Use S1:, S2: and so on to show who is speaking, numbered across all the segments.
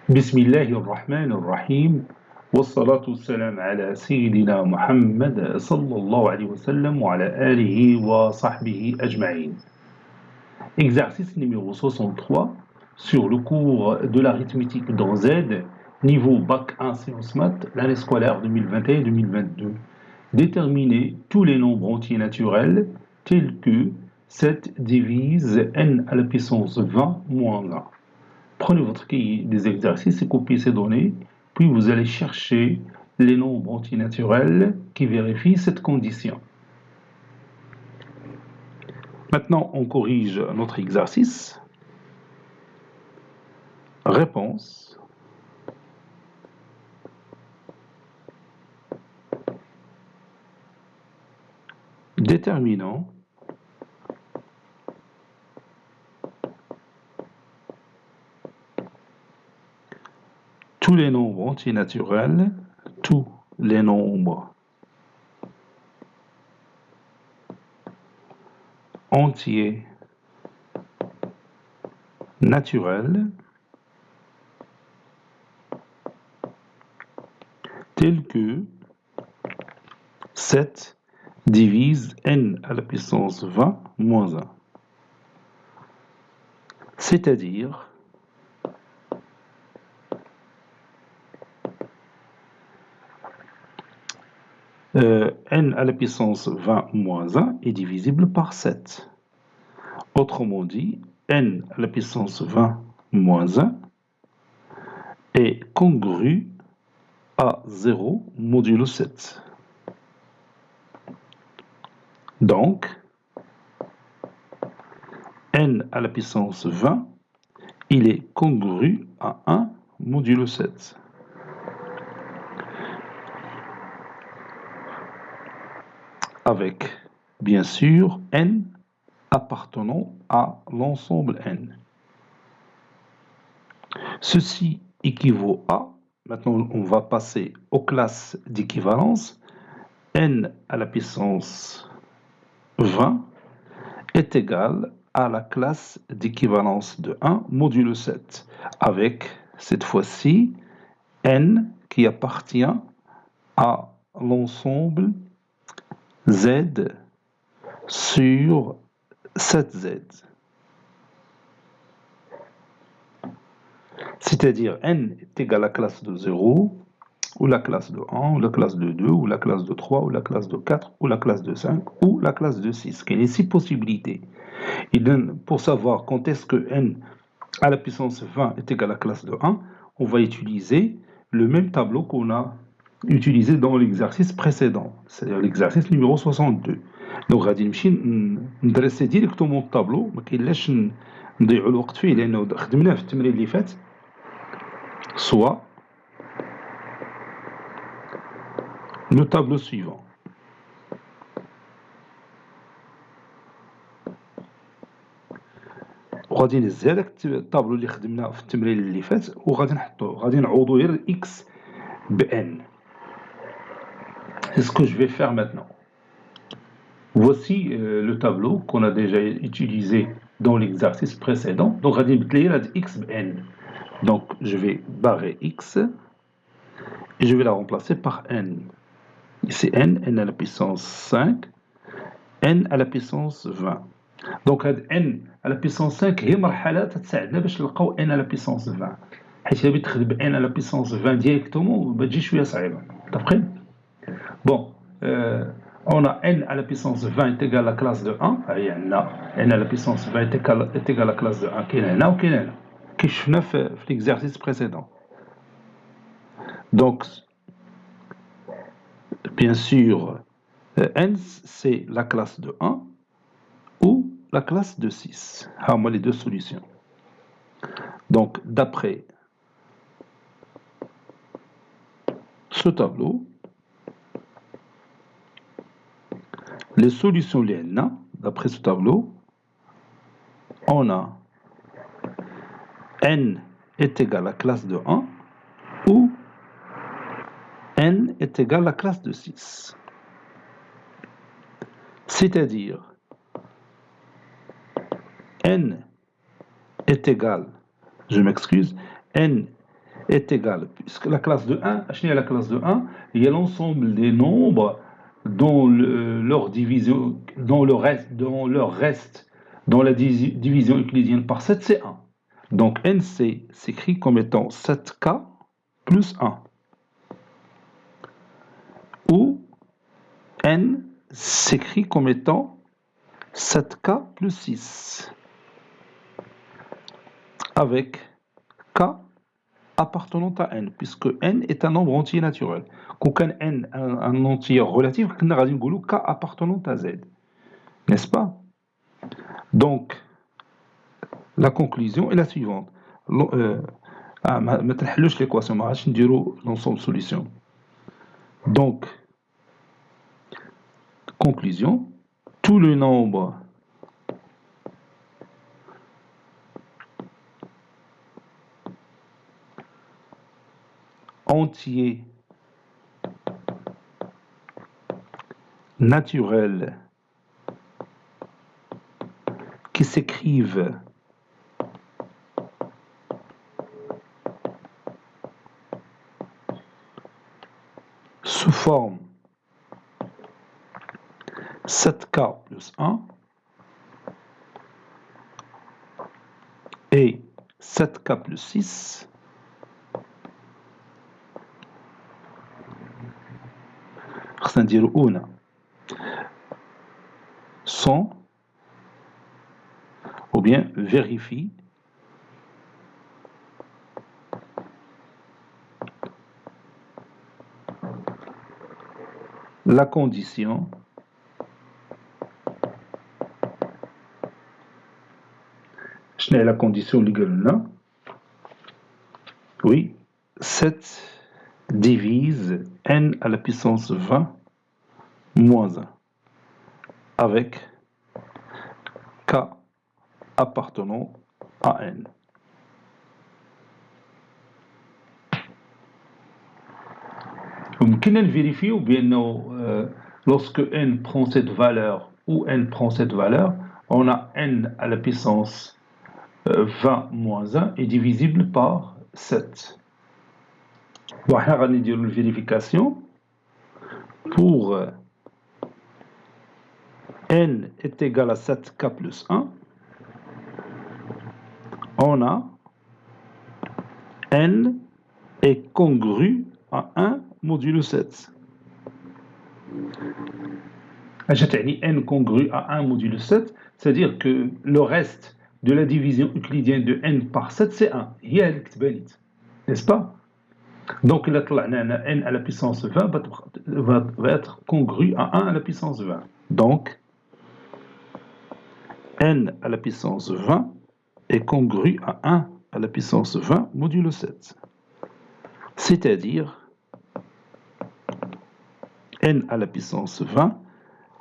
S1: بسم الله الرحمن الرحيم والصلاة والسلام على سيدنا محمد صلى الله عليه وسلم وعلى آله وصحبه أجمعين. Exercice numéro 63 sur le cours de l'arithmétique dans Z, niveau Bac 1 Sciences Maths, l'année scolaire 2021-2022. Déterminer tous les nombres entiers naturels tels que 7 divise n à la puissance 20 moins 1. Prenez votre cahier des exercices et copiez ces données, puis vous allez chercher les nombres entiers naturels qui vérifient cette condition. Maintenant, on corrige notre exercice. Réponse. Déterminant. Tous les nombres entiers naturels, tous les nombres entiers naturels tels que 7 divise n à la puissance 20 moins 1. C'est-à-dire n à la puissance 20 moins 1 est divisible par 7. Autrement dit, n à la puissance 20 moins 1 est congru à 0 modulo 7. Donc, n à la puissance 20, il est congru à 1 modulo 7. Avec, bien sûr, n appartenant à l'ensemble n. Ceci équivaut à, maintenant on va passer aux classes d'équivalence, n à la puissance 20 est égal à la classe d'équivalence de 1 modulo 7, avec cette fois-ci n qui appartient à l'ensemble z sur 7z. C'est-à-dire n est égal à la classe de 0, ou la classe de 1, ou la classe de 2, ou la classe de 3, ou la classe de 4, ou la classe de 5, ou la classe de 6. Il y a 6 possibilités. Et pour savoir quand est-ce que n à la puissance 20 est égal à la classe de 1, on va utiliser le même tableau qu'on a utilisé dans l'exercice précédent, c'est-à-dire l'exercice numéro 62. Donc غادي نمشي ندرسي ديريكتومون الطابلو، ما كاينلاش نضيعوا الوقت فيه لانه خدمناه في التمرين اللي فات. Soit le tableau suivant. وغادي نهز هذاك الطابلو اللي خدمناه في التمرين اللي فات وغادي نحطوه، غادي نعوضو غير x ب n. C'est ce que je vais faire maintenant. Voici le tableau qu'on a déjà utilisé dans l'exercice précédent. Donc غادي نبدل لي هاد x ب n. Donc je vais barrer x et je vais la remplacer par n. Ici n à la puissance 5, n à la puissance 20. Donc n à la puissance 5 هي مرحلة تساعدنا باش نلقاو n à la puissance 20. حيت إلا بغيت تخدم ب n à la puissance 20 directement بتجي شوية صعيبة. D'après Bon, on a n à la puissance 20 est égal à la classe de 1. n à la puissance 20 est égal à la classe de 1 كاين هنا وكاين هنا كي شفنا في l'exercice précédent. Donc, bien sûr, n c'est la classe de 1 ou la classe de 6. Ah, moi les deux solutions. Donc, d'après ce tableau, les solutions linéaires, d'après ce tableau, on a n est égal à la classe de 1 ou n est égal à la classe de 6. C'est-à-dire, n est égal, je m'excuse, n est égal, puisque la classe de 1, la classe de 1, il y a l'ensemble des nombres dont leur division, dont la division euclidienne par 7, c'est 1. Donc NC s'écrit comme étant 7K plus 1. Ou N s'écrit comme étant 7K plus 6. Avec K appartenant à n, puisque n est un nombre entier naturel. Quand n un entier relatif, on va dire k appartenant à z, n'est-ce pas? Donc, la conclusion est la suivante. ما تنحلوش l'équation, ما غاديش نديرو l'ensemble solution. Donc, conclusion, tout le nombre entier naturel qui s'écrivent sous forme 7K plus 1 et 7K plus 6 sont ou bien vérifie la condition la condition légale. Oui, 7 divise n à la puissance 20 moins 1 avec k appartenant à n. ممكن vérifier ou bien lorsque n prend cette valeur ou n prend cette valeur, on a n à la puissance 20 moins 1 est divisible par 7. Bon, on va dire une vérification pour n est égal à 7k plus 1. On a n est congru à 1 modulo 7. n congru à 1 modulo 7, c'est-à-dire que le reste de la division euclidienne de n par 7, c'est 1. N'est-ce pas? Donc, n à la puissance 20 va être congru à 1 à la puissance 20. Donc, n à la puissance 20 est congru à 1 à la puissance 20 modulo 7. C'est-à-dire, n à la puissance 20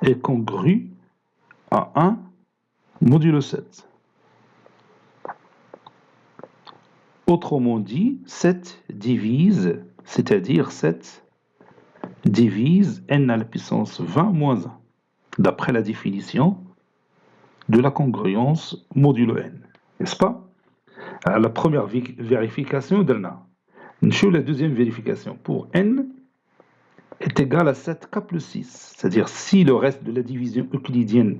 S1: est congru à 1 modulo 7. Autrement dit, 7 divise, c'est-à-dire 7 divise n à la puissance 20 moins 1, d'après la définition de la congruence modulo n, n'est-ce pas? Alors, la première vérification, la deuxième vérification. Pour n est égal à 7k plus 6, c'est-à-dire si le reste de la division euclidienne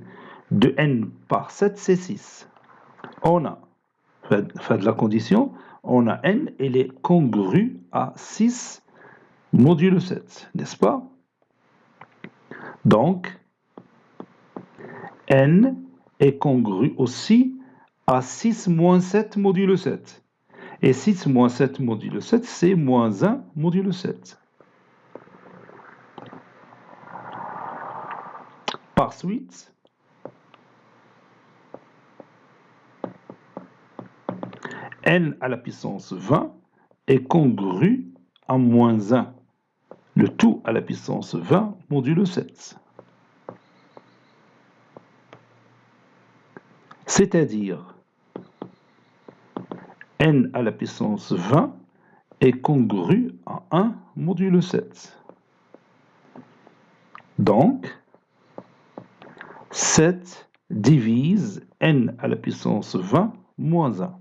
S1: de n par 7, c'est 6. On a, fait de la condition, on a n, elle est congrue à 6 modulo 7, n'est-ce pas? Donc, n est congru aussi à 6 moins 7 modulo 7. Et 6 moins 7 modulo 7, c'est moins 1 modulo 7. Par suite, n à la puissance 20 est congru à moins 1, le tout à la puissance 20 modulo 7. C'est-à-dire, n à la puissance 20 est congru à 1 modulo 7. Donc, 7 divise n à la puissance 20 moins 1.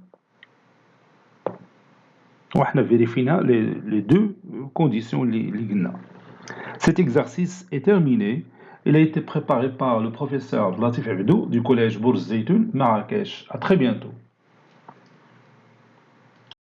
S1: وحنا vérifiنا les deux conditions اللي قلنا. Cet exercice est terminé. Il a été préparé par le professeur Latif Abdou du collège Bourz Zeytoun, Marrakech. À très bientôt.